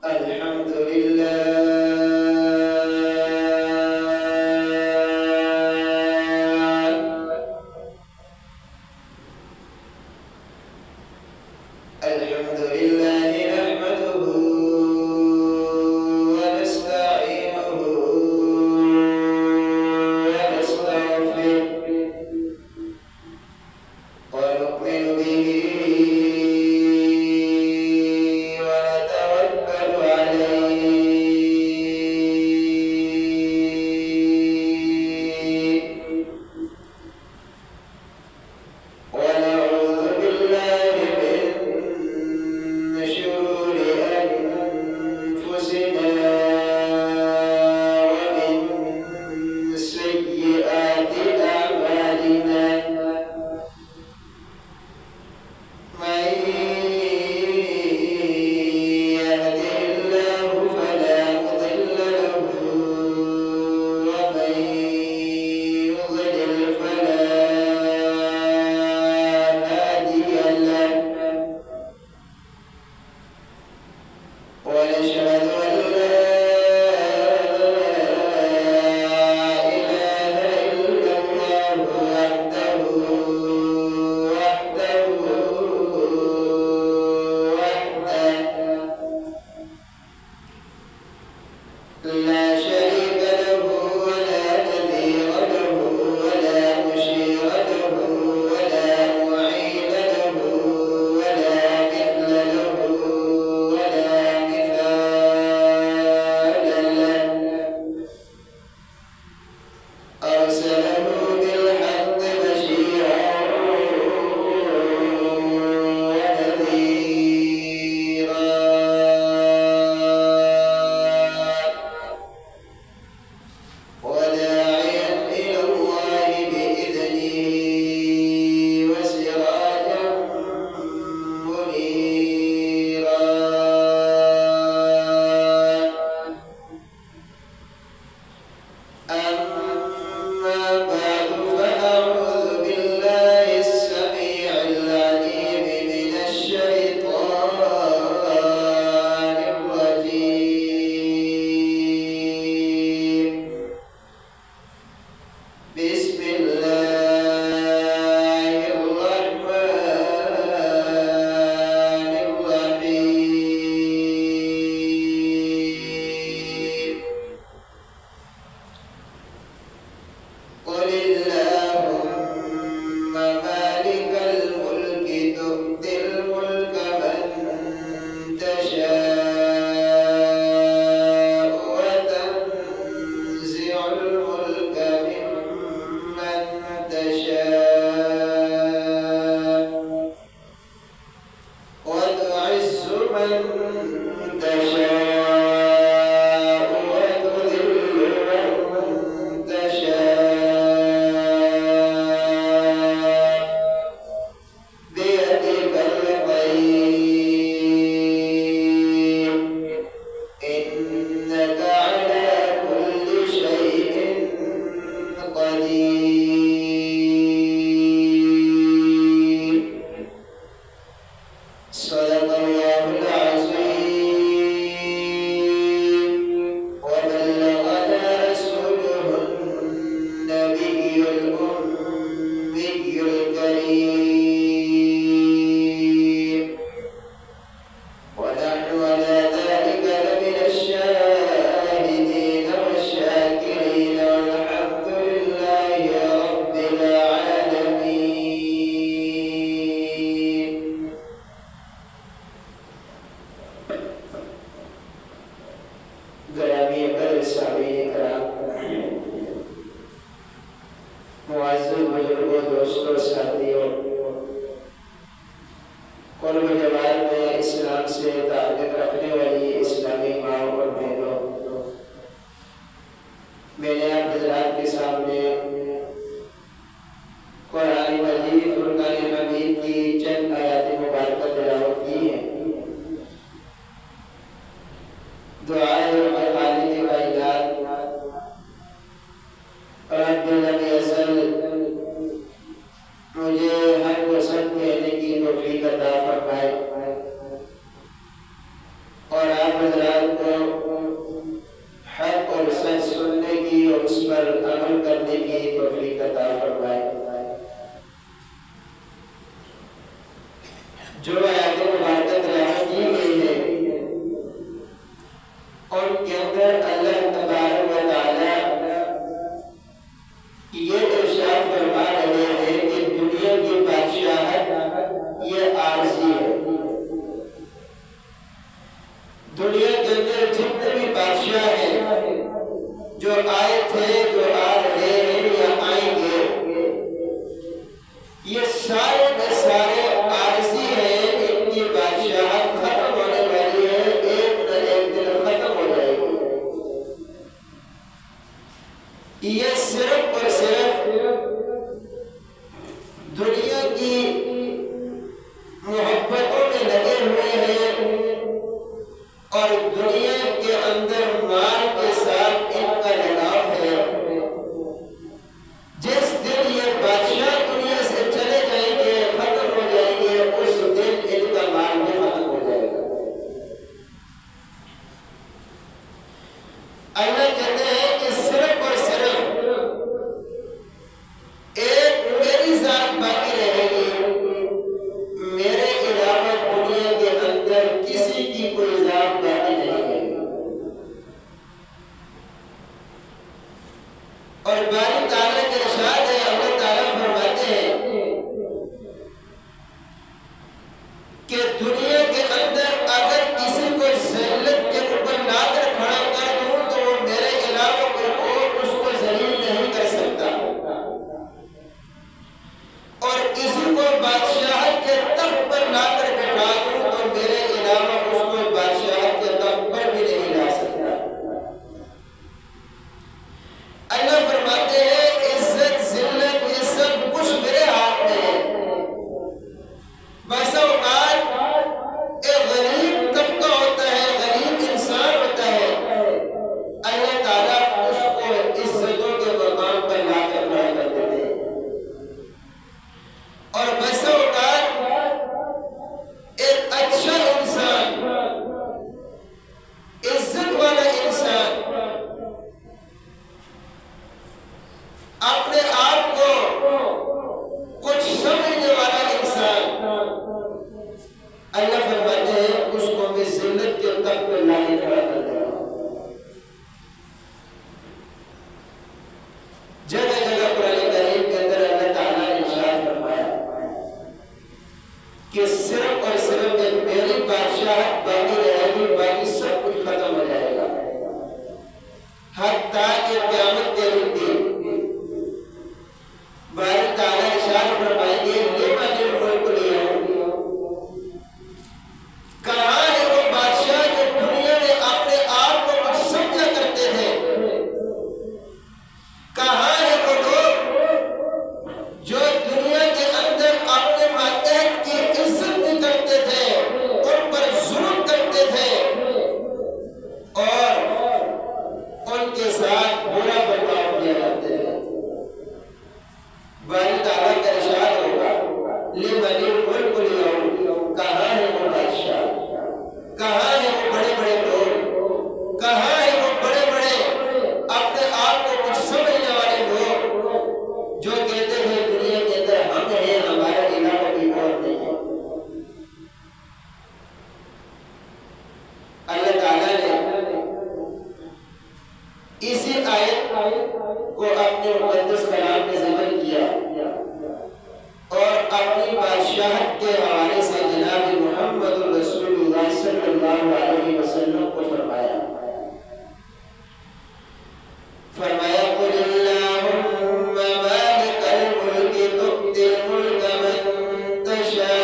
الحمد لله الحمد لله نحمده ونستعينه ونستغفره ونؤمن به ونتوكل عليه ونعوذ بالله من شرور أنفسنا ومن سيئات أعمالنا من يهده الله فلا مضل له ومن يضلل فلا هادي له ونشهد أن لا إله إلا الله وحده لا شريك له ولا نظير له ولا مشير له ولا معين له ولا مثل له ولا مثال له أرسله بالحق بشيرا ونذيرا وداعيا إلى الله بإذنه وسراجا منيرا أما بعد فأعوذ بالله السميع العليم من الشيطان الرجيم بسم الله الرحمن الرحيم قل اللهم مالك الملك تؤتي الملك من تشاء وتنزع الملك ممن تشاء وتعز من تشاء وتذل من تشاء بيدك الخير إنك على كل شيء قدير صدق الله العظيم وبلغنا رسوله النبي الأمي الكريم ونحن على ذلك لمن الشاهدين والشاكرين والحمد لله رب العالمين. گرامی قدر سامعین کرام، معزز بزرگوں، دوستوں، ساتھیوں، قرب جماعت میں اسلام سے تعلق رکھنے والی اسلامی ماؤں اور بہنوں، میں نے آپ حضرات کے سامنے قرآن مجید فرقان حمید کی چند آیات مبارکہ تلاوت کی ہیں۔ دعائے خالق کائنات رب لم یزل مجھے ہر وسط کہنے کی توفیق عطا فرمائے اور آپ حضرات کو حق اور سچ سننے کی اور اس پر عمل کرنے کی توفیق عطا فرمائے۔ جو آیات مبارکہ تلاوت کی گئی ہے ان کے اندر اللہ تبارک و تعالی یہ ارشاد فرما رہے ہیں کہ دنیا کی بادشاہت یہ عارضی ہے۔ دنیا کے اندر جتنے بھی بادشاہ ہیں جو آئے تھے، جو آ رہے ہیں یا آئیں گے، یہ سارے کے سارے عارضی ہیں۔ ان کی بادشاہت ختم ہونے والی ہے، ایک نہ ایک دن ختم ہو جائے گی۔ یہ صرف اور صرف دنیا کی محبتوں میں لگے ہوئے ہیں اور دنیا کے اندر مال کے ساتھ ان کا لگاؤ ہے۔ جس دن یہ بادشاہ دنیا سے چلے جائیں گے، ختم ہو جائیں گے، اس دن ان کا مال بھی ختم ہو جائے گا۔ اللہ کہتے ہیں کہ صرف اور صرف ایک میری ذات باقی رہے گی، میرے علاوہ دنیا کے اندر کسی کی کوئی ذات باقی نہیں ہے۔ اور باری تعالیٰ کے ارشاد ہے، اللہ تعالیٰ فرماتے ہیں کہ دنیا کے اندر اگر کسی کو ذلت کے اوپر لا کر کھڑا کر دوں تو وہ میرے علاوہ کوئی اور اس کو ذلیل نہیں کر سکتا، اور کسی کو بادشاہت کے تخت پر لا کر بٹھا دوں تو میرے علاوہ اس کو بادشاہت کے تخت پر بھی نہیں لا سکتا۔ اللہ فرماتے ہیں عزت ذلت یہ سب کچھ میرے ہاتھ میں ہے۔ بس اوقات ایک غریب طبقہ ہوتا ہے، غریب انسان ہوتا ہے، اللہ تعالیٰ اس کو عزتوں کے مقام پر لا کر کھڑا کر دیتے ہیں۔ اور بس اوقات ایک اچھا انسان، عزت والا انسان، اپنے آپ کو کچھ سمجھنے والا انسان، اللہ فرماتے ہیں اس کو میں ذلت کے تخت پر لا کے کھڑا کر دے گا۔ جگہ جگہ قرآن کریم کے اندر اللہ تعالیٰ نے ارشاد فرمایا کہ صرف اور صرف ایک میری بادشاہت باقی رہے گی، باقی سب کچھ ختم ہو جائے گا، حتیٰ کہ قیامت کے دن باری تعالیٰ ارشاد فرمائیں گے لمن الملک اليوم، کہاں ہے وہ بادشاہ جو دنیا میں اپنے آپ کو کچھ سمجھا کرتے تھے؟ کہاں ہے وہ لوگ جو دنیا کے اندر اپنے ماتحت کی عزت نہیں کرتے تھے، ان پر ظلم کرتے تھے اور ان کے ساتھ برا برتاؤ کیا کرتے تھے؟ باری تعالیٰ کا ارشاد ہوگا لمن الملک اليوم، کہاں ہے وہ بادشاہ، کہاں ہے وہ بڑے بڑے لوگ، کہاں ہے وہ بڑے بڑے اپنے آپ کو کچھ سمجھنے والے لوگ جو کہتے ہیں دنیا کے اندر ہم ہیں، ہمارے علاوہ کوئی اور نہیں ہے۔ اللہ تعالیٰ نے اسی آیت کو اپنے مقدس کلام میں ذکر کیا اور اپنی بادشاہت کے حوالے سے جناب محمد رسول اللہ صلی اللہ علیہ وسلم کو فرمایا قل اللہم مالک الملک تؤتی الملک من تشاء۔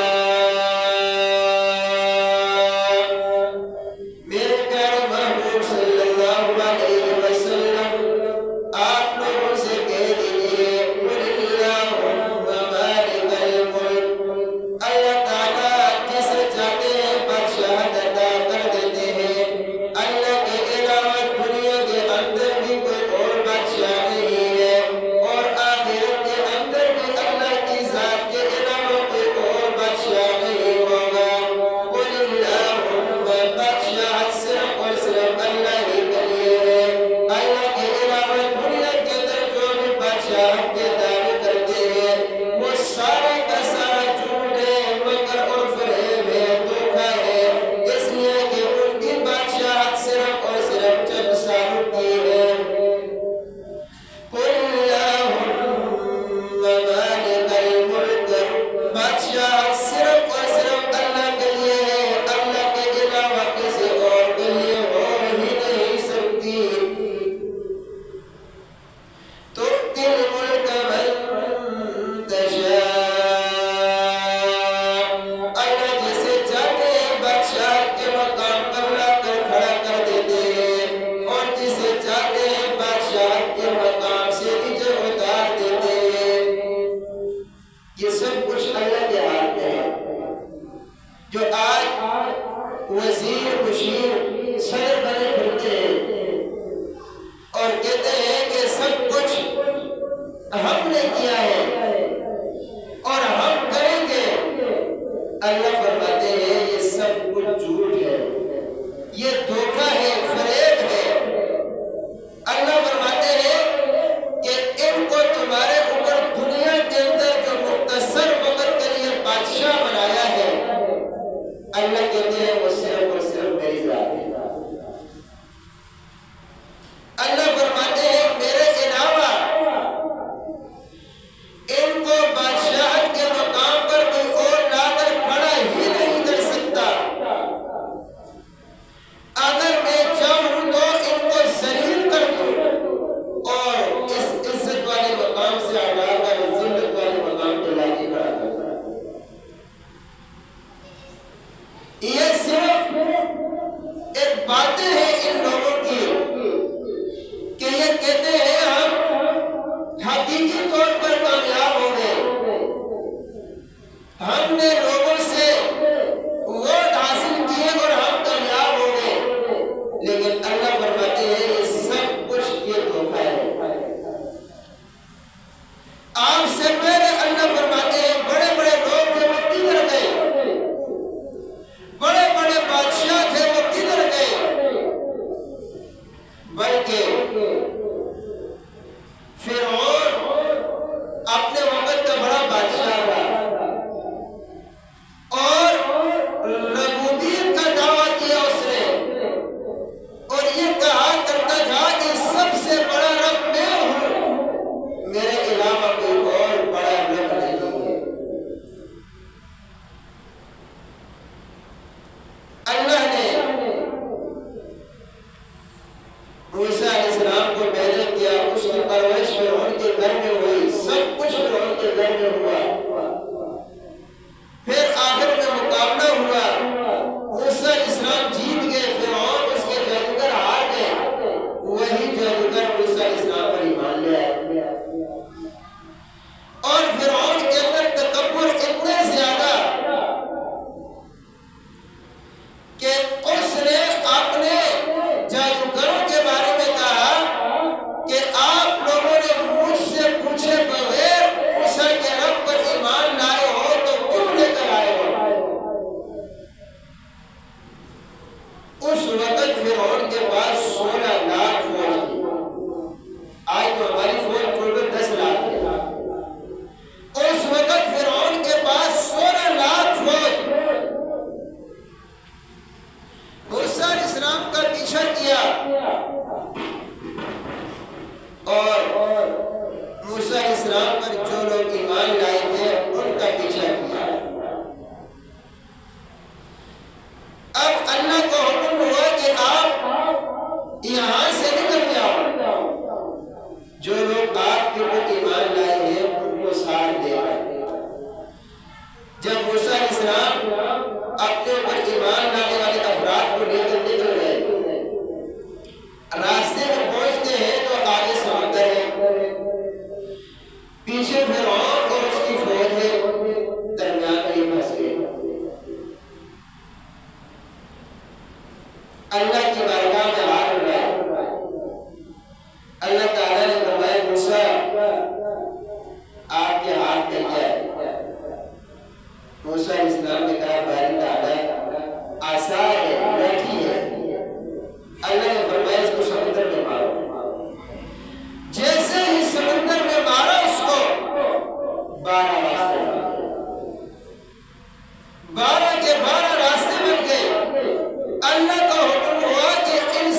میرے پیارے محبوب صلی اللہ علیہ وسلم آپ لوگوں سے کہہ دیجیے باتیں ہیں ان لوگوں کی کہ یہ کہتے ہیں ہم حقیقی طور پر کامیاب ہو گئے، ہم نے لوگوں سے ووٹ حاصل کیے اور ہم کامیاب ہو گئے، لیکن اللہ فرماتے ہیں یہ سب کچھ یہ دھوکہ ہے۔ آپ سے پہلے اللہ فرماتے ہیں بڑے بڑے لوگ تھے وہ کدھر گئے، بڑے بڑے بادشاہ تھے وہ کدھر گئے، بلکہ فرعون اپنے وقت کا بڑا بادشاہ تھا اور ربوبیت کا دعویٰ کیا اس نے، اور یہ کہا کرتا تھا کہ سب سے بڑا رب میں ہوں، میرے علاوہ کوئی اور بڑا رب نہیں ہے۔ اللہ نے موسیٰ علیہ السلام کو محنت کیا، اس کی پرورش فرعون کے گھر میں ہوئی، سب کچھ فرعون کے گھر میں ہوا، پھر آخر میں مقابلہ ہوا، موسیٰ علیہ السلام جیت گئے، فرعون اس کے جادوگر ہار گئے، وہی جادوگر موسیٰ علیہ السلام پر ایمان لے آئے، اور فرعون کے اندر تکبر اتنے زیادہ کہ اس نے اپنے جادوگروں کے بارے میں کہا کہ آپ لوگوں نے مجھ سے پوچھے بغیر موسیٰ کے رب پر ایمان لائے ہو تو کیوں لے کر آئے ہو؟ اس وقت فرعون کے پاس 16 لاکھ فوج تھی، آج تو ہماری فوج ٹوٹل 10 لاکھ ہے، اس وقت فرعون کے پاس 16 لاکھ فوج، موسیٰ علیہ السلام کا پیچھا کیا اور موسیٰ علیہ السلام پر جو لوگ ایمان لائے تھے ان کا پیچھا کیا۔ اب اللہ کو حکم ہوا کہ آپ یہاں سے نکل جاؤ، جو لوگ آپ کے اوپر ایمان لائے ہیں ان کو ساتھ دے۔ جب موسیٰ علیہ السلام اپنے اوپر ایمان لانے والے افراد کو لے کر نکل گئے، راستے میں پہنچتے ہیں تو آگے سمندر ہے، پیچھے فرعون اور اس کی فوج ہے، درمیان میں یہ پھنس گئے۔ اللہ کی بارگاہ میں ہاتھ اٹھائے، اللہ تعالیٰ نے فرمایا موسیٰ آپ کے ہاتھ میں کیا ہے؟ موسیٰ علیہ السلام نے کہا باری تعالیٰ عصا ہے، لاٹھی ہے۔ اللہ نے فرمایا اس کو سمندر میں مارو، جیسے ہی سمندر میں مارا اس کو 12 راستے بن گئے، 12 کے 12 راستے بن گئے۔ اللہ کا حکم ہوا کہ ان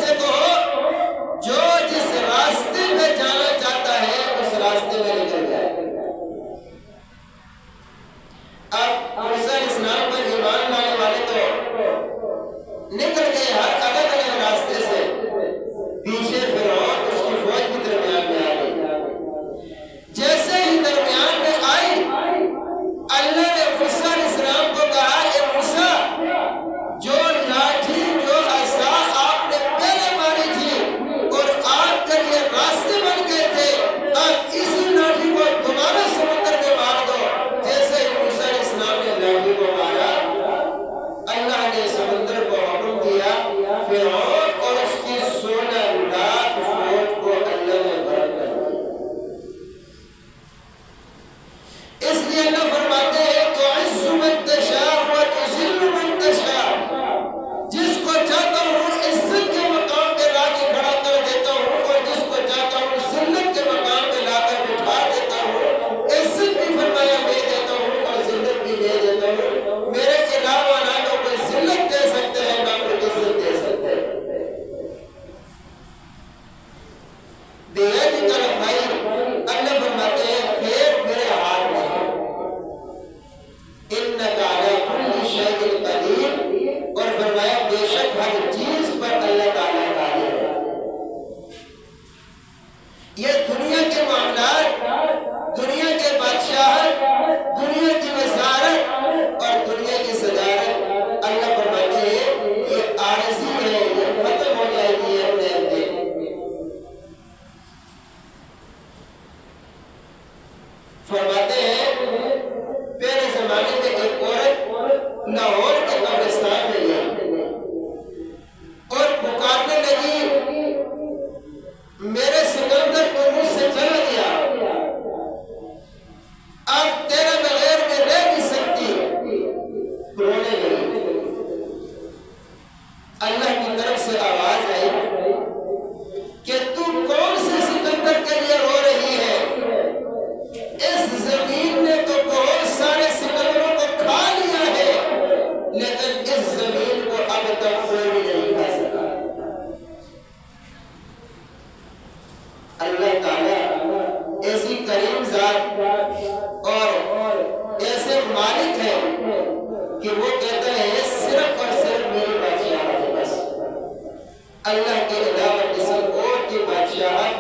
اللہ کے علاوہ کسی اور کی بادشاہت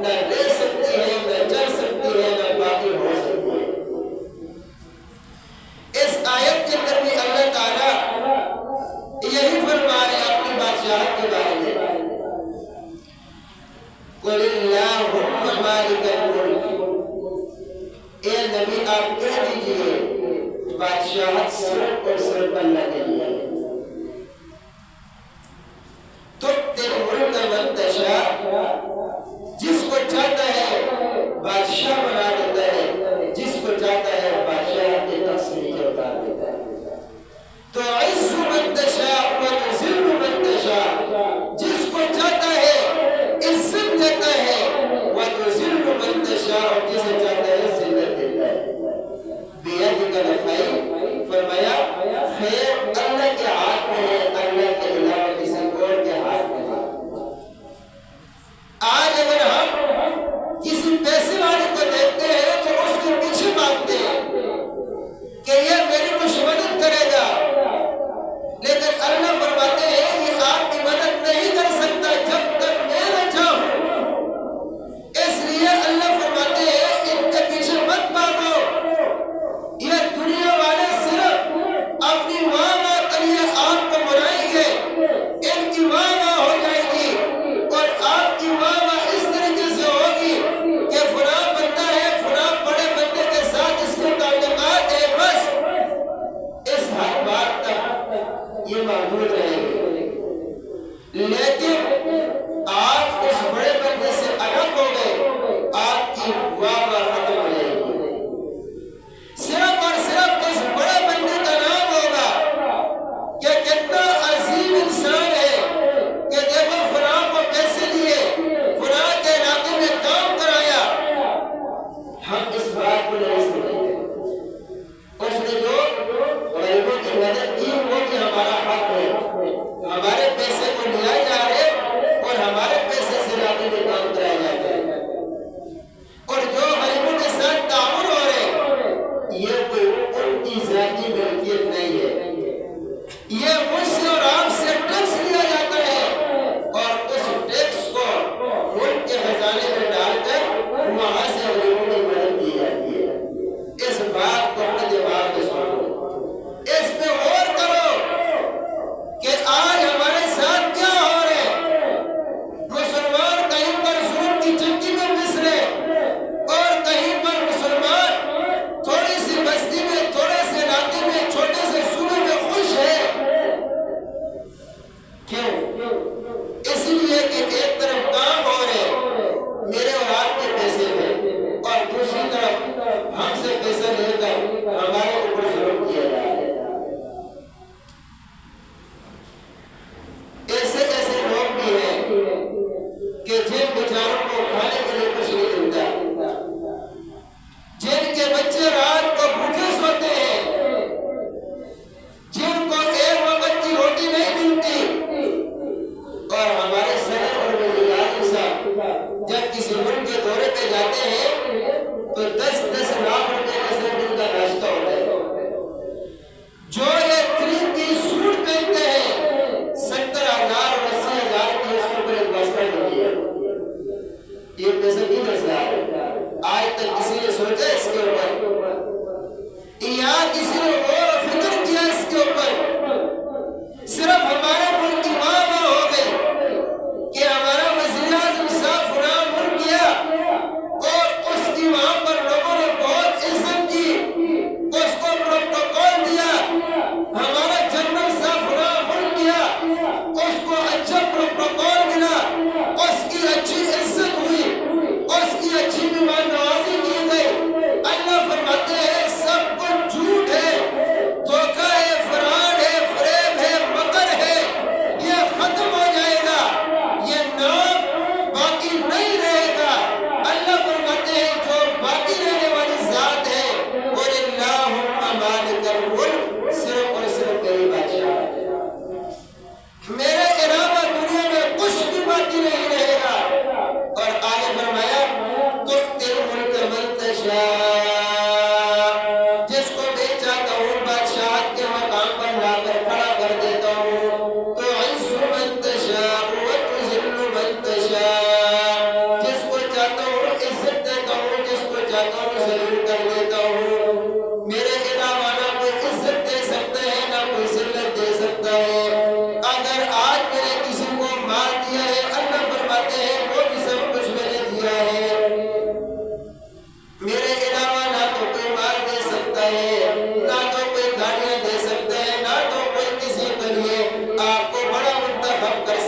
نہ لے سکتی ہے، نہ چل سکتی ہے، نہ باقی ہو سکتی ہے۔ اس آیت کے اندر بھی اللہ تعالیٰ یہی فرما رہے ہیں اپنی بادشاہت کے بارے میں، قُلِ اللَّهُمَّ مَالِكَ الْمُلْكِ، اے نبی آپ کہہ دیجئے بادشاہت صرف اور صرف اللہ کے لیے ہے۔ تُؤْتِي الْمُلْكَ مَن تَشَاءُ، جس کو چاہتا ہے بادشاہ بنا دیتا ہے، جس کو چاہتا ہے بادشاہ کے تخت سے نیچے اتار دیتا ہے۔ تُعِزُّ مَن تَشَاءُ وَتُذِلُّ مَن تَشَاءُ، جس کو چاہتا ہے عزت دیتا ہے، وَتُذِلُّ مَن تَشَاءُ، اور جسے چاہتا ہے ذلت دیتا ہے۔ بِیَدِکَ الْخَیْرُ، فرمایا خیر اللہ کے ہاتھ میں ہے، اللہ کے علاوہ کسی اور کے ہاتھ میں ہے۔ آج اگر ہم کسی پیسے والے کو دیکھتے ہیں تو اس کے پیچھے بھاگتے ہیں کہ یہ میری کچھ مدد کرے گا، لیکن اللہ فرماتے ہیں یہ آپ کی مدد نہیں کر سکتا جب تک میں نہ چاہوں۔ اس لیے اللہ فرماتے ہیں ان کے پیچھے مت بھاگو، یہ دنیا والے صرف اپنی واہ واہ کے لیے آپ کو بنائیں گے، ان کی واہ واہ ہو جائے گی اور آپ کی واہ واہ اس طریقے سے ہوگی کہ فلاں بندہ ہے، فلاں بڑے بندے کے ساتھ اس کے تعلقات ہے، بس اس حد بات تک یہ محدود رہے گی۔ لیکن آپ اس بڑے بندے سے الگ ہو گئے، آپ کی واہ واہ ختم ہو جائے گی۔ صرف اور صرف اس بڑے بندے کا نام ہوگا کہ کتنا عظیم انسان ہے، کہ دیکھو فلاں کو پیسے دیے، فلاں کے علاقے میں کام کرایا۔ ہم اس بات کو نہیں سمجھتے، اس نے جو غریبوں کی مدد کی وہ بھی ہمارا حق ہے، ہمارے پیسے کو لیا جا رہے اور ہمارے پیسے سے علاقے میں کام کرایا جاتا ہے، اور جو غریبوں کے ساتھ تعاون ہو رہے یہ کوئی ان کی ذاتی ملکیت نہیں ہے، یہ مجھ سے اور آپ سے ٹیکس لیا جاتا ہے اور اس ٹیکس کو ملک کے خزانے میں ڈال کر وہاں سے غریبوں کی مدد کی جاتی ہے۔ اس بات کو اپنے دماغ میں سوچو، اس پہ غور کرو کہ آج ہمارے ساتھ کیا ہو رہا ہے۔ مسلمان کہیں پر ظلم کی چکی میں پس رہے اور کہیں پر مسلمان تھوڑی سی بستی میں، تھوڑے سے علاقے میں، چھوٹے سے صوبے میں خوش ہے۔ کیوں؟ اس لیے کہ ایک طرف کام ہو رہے میرے اور آپ کے پیسے میں، اور دوسری طرف ہم سے پیسہ لے کر ہمارے اوپر ظلم کیا جا رہا ہے۔ ایسے ایسے لوگ بھی ہیں کہ جن بیچاروں کو کھانے کے لیے کچھ نہیں ملتا، جن کے بچے رات کو بھوکے سوتے ہیں، جن کو ایک وقت کی روٹی نہیں ملتی، اور ہمارے صدر اور وزیر اعظم صاحب جب کسی ملک کے دورے پہ جاتے ہیں تو 10-10 لاکھ روپے کا صرف دن کا ناشتہ ہوتا ہے۔ جو یہ 3 سوٹ پہنتے ہیں 70,000 اور 80,000 کی اس کے اوپر ایک بستہ ہوتی ہے، یہ پیسے کی مسئلہ ہے؟ آج تک کسی نے سوچا اس کے اوپر، یا کسی نے غور و فکر کیا اس کے اوپر؟ صرف ہمارے ملک کی واہ واہ ہو گئی کہ ہمارا وزیر اعظم صاحب فلاں ملک گیا اور اس کی وہاں پر لوگوں نے بہت عزت کی، اس کو پروٹوکول دیا۔ ہمارا جنرل صاحب فلاں ملک گیا، اس کو اچھا پروٹوکول ملا، اس کی اچھی عزت ہوئی، اس کی اچھی مہمان نوازی کی گئی۔ اللہ فرماتے ہیں سب کچھ جھوٹ ہے،